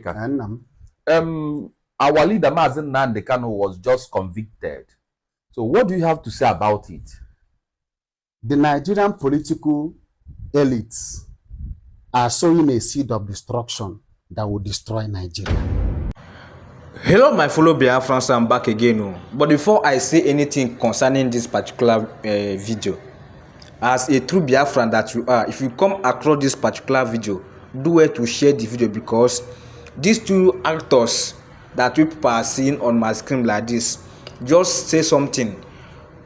Africa. Our leader, Nnamdi Kanu, was just convicted. So what do you have to say about it? The Nigerian political elites are sowing a seed of destruction that will destroy Nigeria. Hello, my fellow Biafrans, I'm back again. But before I say anything concerning this particular video, as a true Biafran that you are, if you come across this particular video, do well to share the video, because these two actors that people are seeing on my screen like this just say something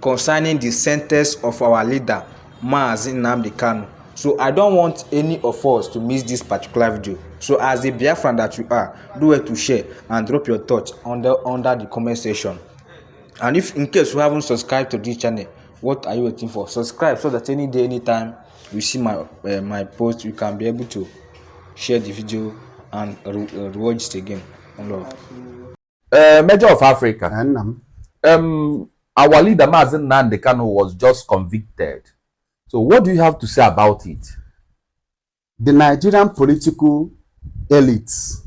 concerning the sentence of our leader, Nnamdi Kanu. So I don't want any of us to miss this particular video. So as a Biafran that you are, do well to share and drop your thoughts under the comment section. And if in case you haven't subscribed to this channel, what are you waiting for? Subscribe so that any day, anytime you see my my post, you can be able to share the video and rewatch it again. Major of Africa. Our leader, Nnamdi Kanu, was just convicted. So what do you have to say about it? The Nigerian political elites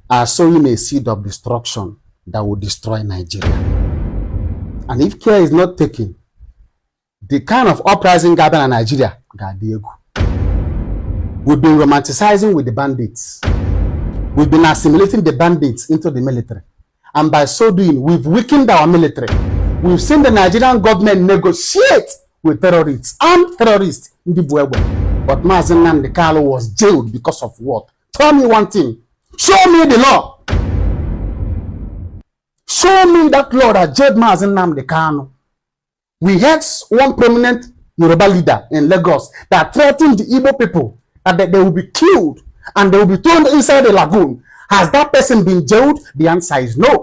are sowing a seed of destruction that will destroy Nigeria. And if care is not taken, the kind of uprising gathering in Nigeria, we've been romanticizing with the bandits. We've been assimilating the bandits into the military. And by so doing, we've weakened our military. We've seen the Nigerian government negotiate with terrorists, armed terrorists in the Buebwe. But Nnamdi Kanu was jailed because of what? Tell me one thing. Show me the law. Show me that law that jailed Nnamdi Kanu. We had one prominent Yoruba leader in Lagos that threatened the Igbo people that they will be killed and they will be thrown inside the lagoon. Has that person been jailed? The answer is no.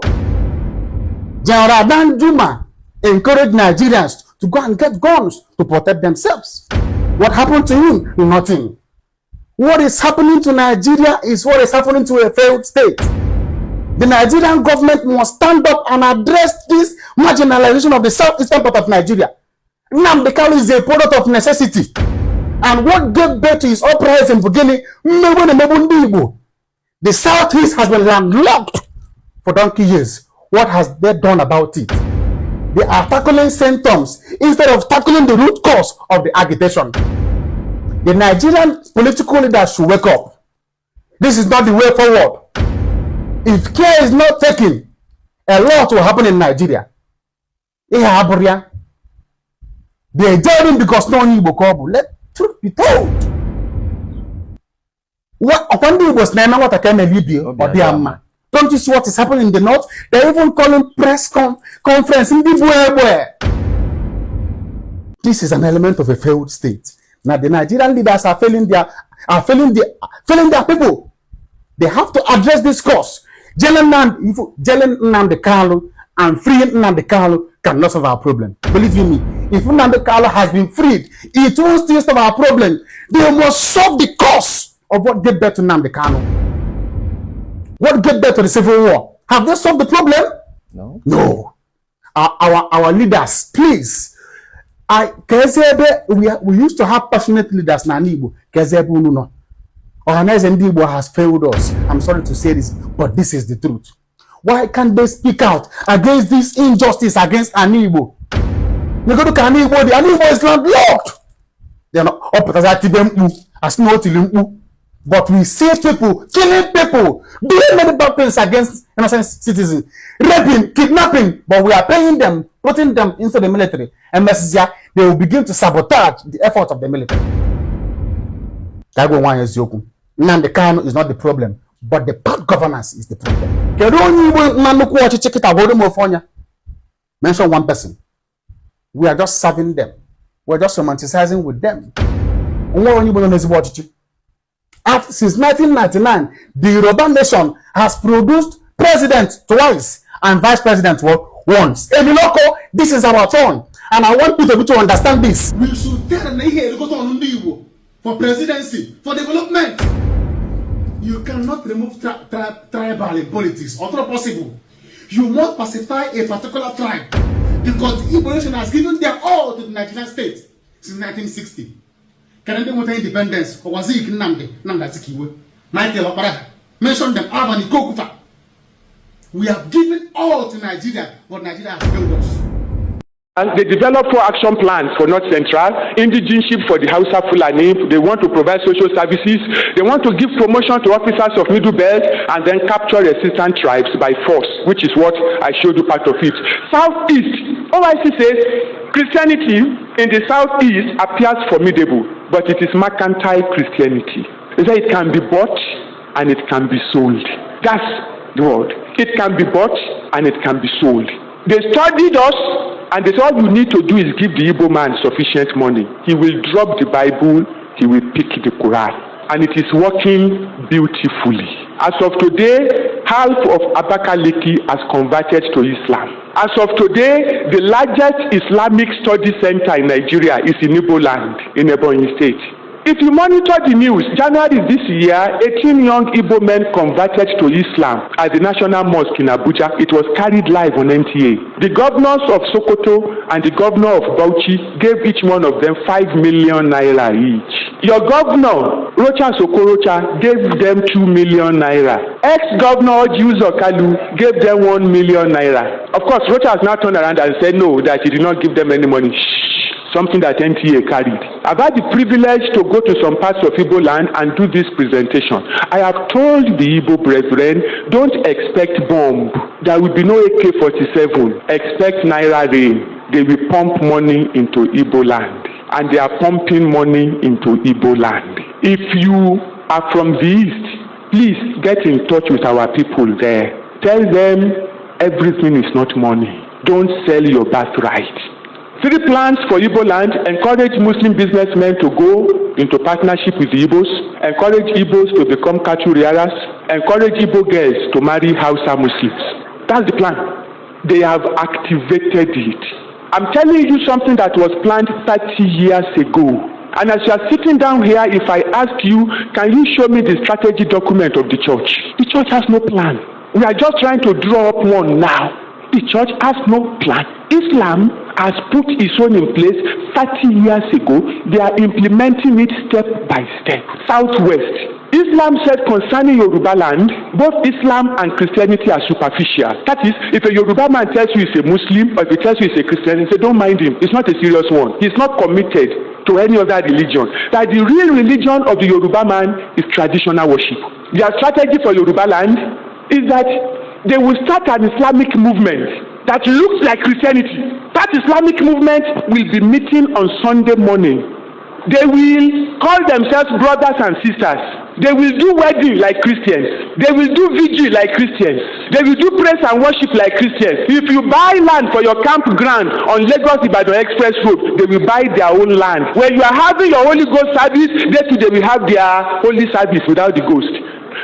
General Danjuma encouraged Nigerians to go and get guns to protect themselves. What happened to him? Nothing. What is happening to Nigeria is what is happening to a failed state. The Nigerian government must stand up and address this marginalization of the southeastern part of Nigeria. Nnamdi Kanu is a product of necessity. And what gave birth to his uprising in beginning, the southeast has been landlocked for donkey years. What has they done about it? They are tackling symptoms instead of tackling the root cause of the agitation. The Nigerian political leaders should wake up. This is not the way forward. If care is not taken, a lot will happen in Nigeria. They are jailed because no one Igbo call. Let truth be told. Don't you see what is happening in the north? They're even calling press conference in the This is an element of a failed state. Now the Nigerian leaders are failing their people. They have to address this cause. Jailing Nnamdi Kanu and freeing Nnamdi Kanu cannot solve our problem. Believe you me, if Nnamdi Kanu has been freed, it won't still solve our problem. They must solve the cause of what gave birth to Nnamdi Kanu. What gave birth to the civil war? Have they solved the problem? No. No. Our leaders, please. We used to have passionate leaders na Igbo. Organizing Igbo has failed us. I'm sorry to say this, but this is the truth. Why can't they speak out against this injustice against Igbo? They go to Igbo, the Igbo is landlocked. They are not up as no tilimpu. But we see people killing people, doing many bad things against innocent citizens, raping, kidnapping, but we are paying them, putting them into the military. And they will begin to sabotage the effort of the military. Nnamdi Kanu is not the problem, but the bad governance is the problem. Mention one person. We are just serving them. We are just romanticizing with them. Since 1999, the Yoruba nation has produced president twice and vice president once. Emiloko, this is our turn. And I want people to understand this. We should tell them for presidency, for development. You cannot remove tribal in politics. It's not possible. You must pacify a particular tribe. Because the Igbo nation has given their all to the Nigerian state since 1960. Canadian water independence, or was it Nnamdi Azikiwe, Michael Opara, Mention them, Avani, Kokuta. We have given all to Nigeria, but Nigeria has failed us. And they develop 4 action plans for North Central, indigenship for the Hausa Fulani. They want to provide social services. They want to give promotion to officers of Middle Belt and then capture resistant tribes by force, which is what I showed you part of it. Southeast, OIC says Christianity in the Southeast appears formidable, but it is mercantile Christianity. They say it can be bought and it can be sold. That's the word. It can be bought and it can be sold. They studied us. And they said all you need to do is give the Igbo man sufficient money. He will drop the Bible, he will pick the Quran. And it is working beautifully. As of today, half of Abakaliki has converted to Islam. As of today, the largest Islamic study center in Nigeria is in Igbo land, in Ebonyi State. If you monitor the news, January this year, 18 young Igbo men converted to Islam at the National Mosque in Abuja. It was carried live on NTA. The governors of Sokoto and the governor of Bauchi gave each one of them 5 million naira each. Your governor, Rocha Sokorocha, gave them 2 million naira. Ex-governor Juzo Kalu gave them 1 million naira. Of course, Rocha has now turned around and said no, that he did not give them any money. Something that NTA carried. I've had the privilege to go to some parts of Igbo land and do this presentation. I have told the Igbo brethren, don't expect bomb. There will be no AK-47. Expect Naira rain. They will pump money into Igbo land. And they are pumping money into Igbo land. If you are from the East, please get in touch with our people there. Tell them everything is not money. Don't sell your birthright. 3 plans for Igbo land: encourage Muslim businessmen to go into partnership with the Igbos, encourage Igbos to become cattle rearers, encourage Igbo girls to marry Hausa Muslims. That's the plan. They have activated it. I'm telling you something that was planned 30 years ago. And as you are sitting down here, if I ask you, can you show me the strategy document of the church? The church has no plan. We are just trying to draw up one now. The church has no plan. Islam has put its own in place 30 years ago. They are implementing it step by step. Southwest. Islam said concerning Yoruba land, both Islam and Christianity are superficial. That is, if a Yoruba man tells you he's a Muslim, or if he tells you he's a Christian, you say, don't mind him. It's not a serious one. He's not committed to any other religion. That the real religion of the Yoruba man is traditional worship. Their strategy for Yoruba land is that they will start an Islamic movement that looks like Christianity. That Islamic movement will be meeting on Sunday morning. They will call themselves brothers and sisters. They will do wedding like Christians. They will do vigil like Christians. They will do praise and worship like Christians. If you buy land for your campground on Lagos-Ibadan Express Road, they will buy their own land. When you are having your Holy Ghost service, they will have their holy service without the ghost.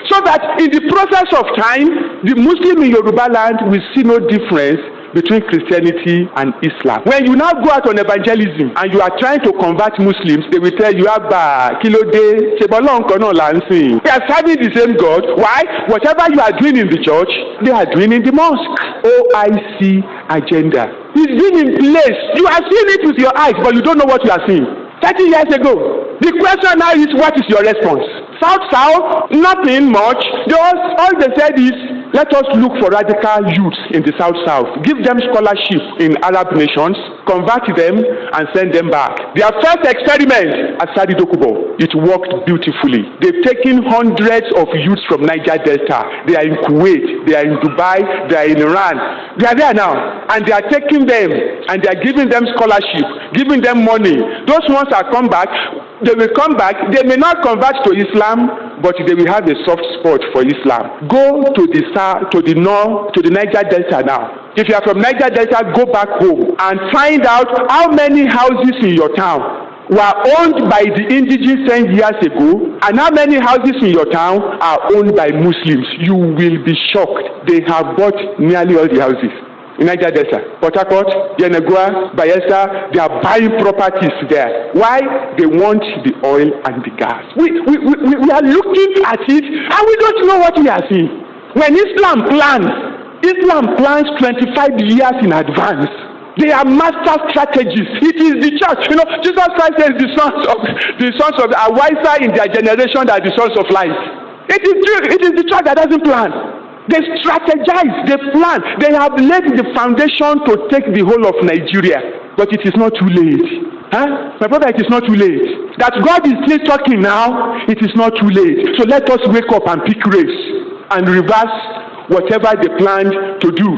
So that in the process of time, the Muslim in Yoruba land will see no difference between Christianity and Islam. When you now go out on evangelism and you are trying to convert Muslims, they will tell you, Abba, Kilode, Sebolon Kono Lansing. They are serving the same God. Why? Whatever you are doing in the church, they are doing in the mosque. OIC agenda. It's been in place. You are seeing it with your eyes, but you don't know what you are seeing. 30 years ago. The question now is, what is your response? South, nothing much. All they said is, let us look for radical youths in the South. Give them scholarship in Arab nations, convert them, and send them back. Their first experiment at Sadi Dokubo, it worked beautifully. They've taken hundreds of youths from Niger Delta. They are in Kuwait, they are in Dubai, they are in Iran. They are there now, and they are taking them, and they are giving them scholarship, giving them money. Those ones are come back. They will come back. They may not convert to Islam, but they will have a soft spot for Islam. Go to the south, to the north, to the Niger Delta now. If you are from Niger Delta, go back home and find out how many houses in your town were owned by the indigenous 10 years ago, and how many houses in your town are owned by Muslims. You will be shocked. They have bought nearly all the houses in Niger Delta, Port Harcourt, Yenagoa, Bayelsa. They are buying properties there. Why? They want the oil and the gas. We are looking at it and we don't know what we are seeing. When Islam plans 25 years in advance. They are master strategists. It is the church. You know, Jesus Christ says the sons of are wiser in their generation than the sons of light. It is true. It is the church that doesn't plan. They strategize, they plan, they have laid the foundation to take the whole of Nigeria. But it is not too late. Huh? My brother, it is not too late. That God is still talking now, it is not too late. So let us wake up and pick race and reverse whatever they planned to do.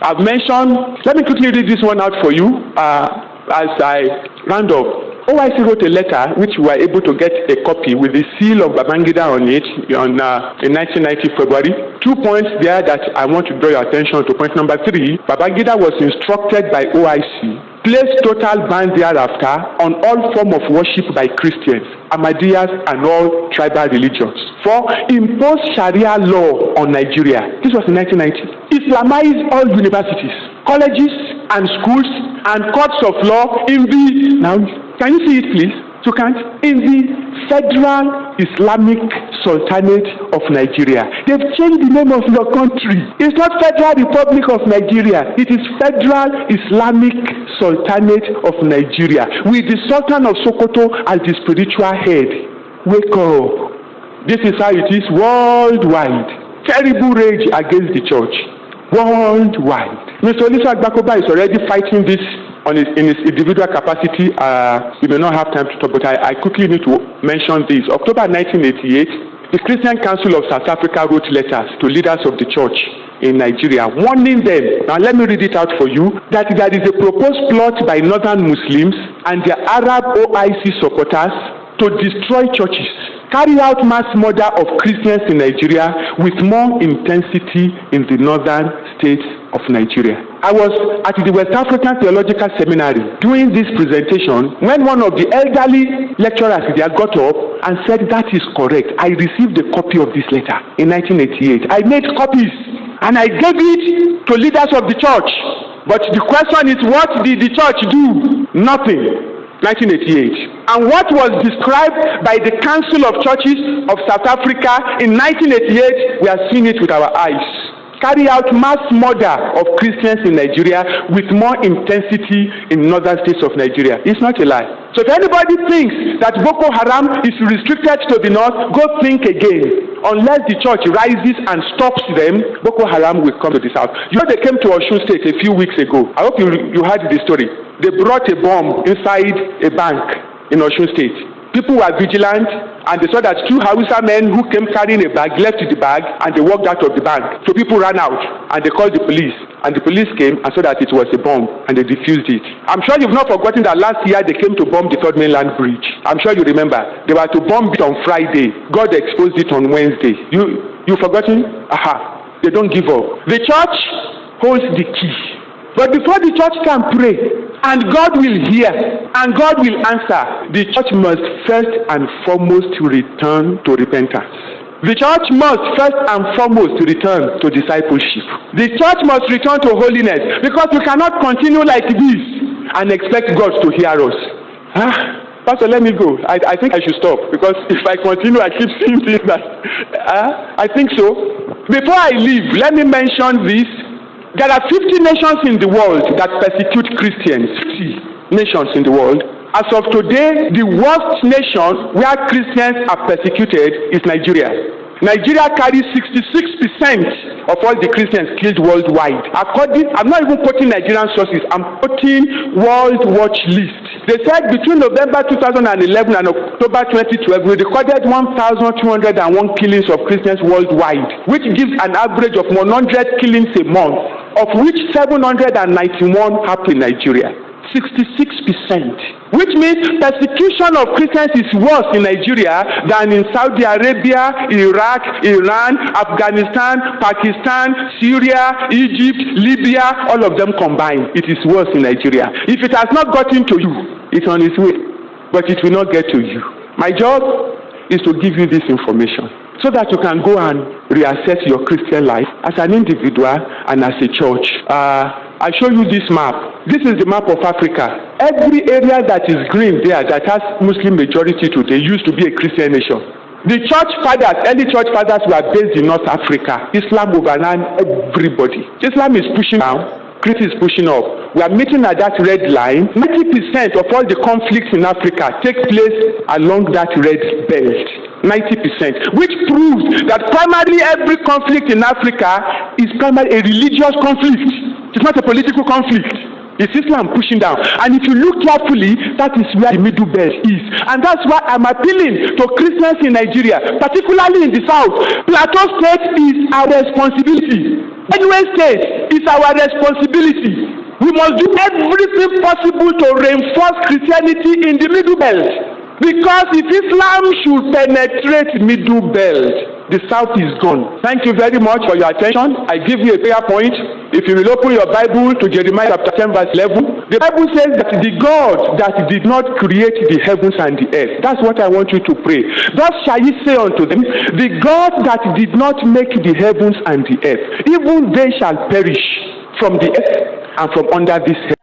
I've mentioned, let me quickly read this one out for you as I round up. OIC wrote a letter which we were able to get a copy with the seal of Babangida on it in 1990 February. 2 points there that I want to draw your attention to. Point number 3, Babangida was instructed by OIC place total ban thereafter on all form of worship by Christians, Ahmadiyas, and all tribal religions. 4, impose Sharia law on Nigeria. This was in 1990. Islamize all universities, colleges, and schools, and courts of law in the, now, can you see it please? So can't, in the Federal Islamic Sultanate of Nigeria. They've changed the name of your country. It's not Federal Republic of Nigeria. It is Federal Islamic Sultanate of Nigeria, with the Sultan of Sokoto as the spiritual head. Wake up. This is how it is worldwide. Terrible rage against the church. Worldwide. Mr. Olisa Agbakoba is already fighting this in his individual capacity. We may not have time to talk, but I quickly need to mention this. October 1988, the Christian Council of South Africa wrote letters to leaders of the church in Nigeria, warning them, now let me read it out for you, that there is a proposed plot by northern Muslims and their Arab OIC supporters to destroy churches, carry out mass murder of Christians in Nigeria with more intensity in the northern states of Nigeria. I was at the West African Theological Seminary doing this presentation when one of the elderly lecturers there got up and said, that is correct. I received a copy of this letter in 1988. I made copies and I gave it to leaders of the church. But the question is, what did the church do? Nothing. 1988. And what was described by the Council of Churches of South Africa in 1988, we are seeing it with our eyes. Carry out mass murder of Christians in Nigeria with more intensity in northern states of Nigeria. It's not a lie. So if anybody thinks that Boko Haram is restricted to the north, go think again. Unless the church rises and stops them, Boko Haram will come to the south. You know, they came to Osun State a few weeks ago. I hope you heard the story. They brought a bomb inside a bank in Osun State. People were vigilant, and they saw that 2 Hausa men who came carrying a bag left the bag and they walked out of the bank. So people ran out and they called the police, and the police came and saw that it was a bomb and they defused it. I'm sure you've not forgotten that last year they came to bomb the Third Mainland Bridge. I'm sure you remember. They were to bomb it on Friday. God exposed it on Wednesday. You forgotten? Aha. They don't give up. The church holds the key. But before the church can pray, and God will hear, and God will answer, the church must first and foremost return to repentance. The church must first and foremost return to discipleship. The church must return to holiness, because we cannot continue like this and expect God to hear us. Pastor, let me go. I think I should stop, because if I continue, I keep seeing things that I think so. Before I leave, let me mention this. There are 50 nations in the world that persecute Christians. 50 nations in the world. As of today, the worst nation where Christians are persecuted is Nigeria. Nigeria carries 66% of all the Christians killed worldwide. I'm not even quoting Nigerian sources, I'm quoting World Watch List. They said between November 2011 and October 2012, we recorded 1,201 killings of Christians worldwide, which gives an average of 100 killings a month, of which 791 happen in Nigeria. 66%, which means persecution of Christians is worse in Nigeria than in Saudi Arabia, Iraq, Iran, Afghanistan, Pakistan, Syria, Egypt, Libya, all of them combined. It is worse in Nigeria. If it has not gotten to you, it's on its way, but it will not get to you. My job is to give you this information so that you can go and reassess your Christian life as an individual and as a church. I show you this map. This is the map of Africa. Every area that is green there that has Muslim majority today used to be a Christian nation. The church fathers, early church fathers, were based in North Africa. Islam overran everybody. Islam is pushing down. Christ is pushing up. We are meeting at that red line. 90% of all the conflicts in Africa take place along that red belt. 90%, which proves that primarily every conflict in Africa is primarily a religious conflict. It's not a political conflict. It's Islam pushing down. And if you look carefully, that is where the Middle Belt is. And that's why I'm appealing to Christians in Nigeria, particularly in the South. Plateau State is our responsibility. Benue State is our responsibility. We must do everything possible to reinforce Christianity in the Middle Belt. Because if Islam should penetrate Middle Belt, the South is gone. Thank you very much for your attention. I give you a prayer point. If you will open your Bible to Jeremiah chapter 10 verse 11, the Bible says that the God that did not create the heavens and the earth, that's what I want you to pray. Thus shall ye say unto them, the God that did not make the heavens and the earth, even they shall perish from the earth and from under this heaven.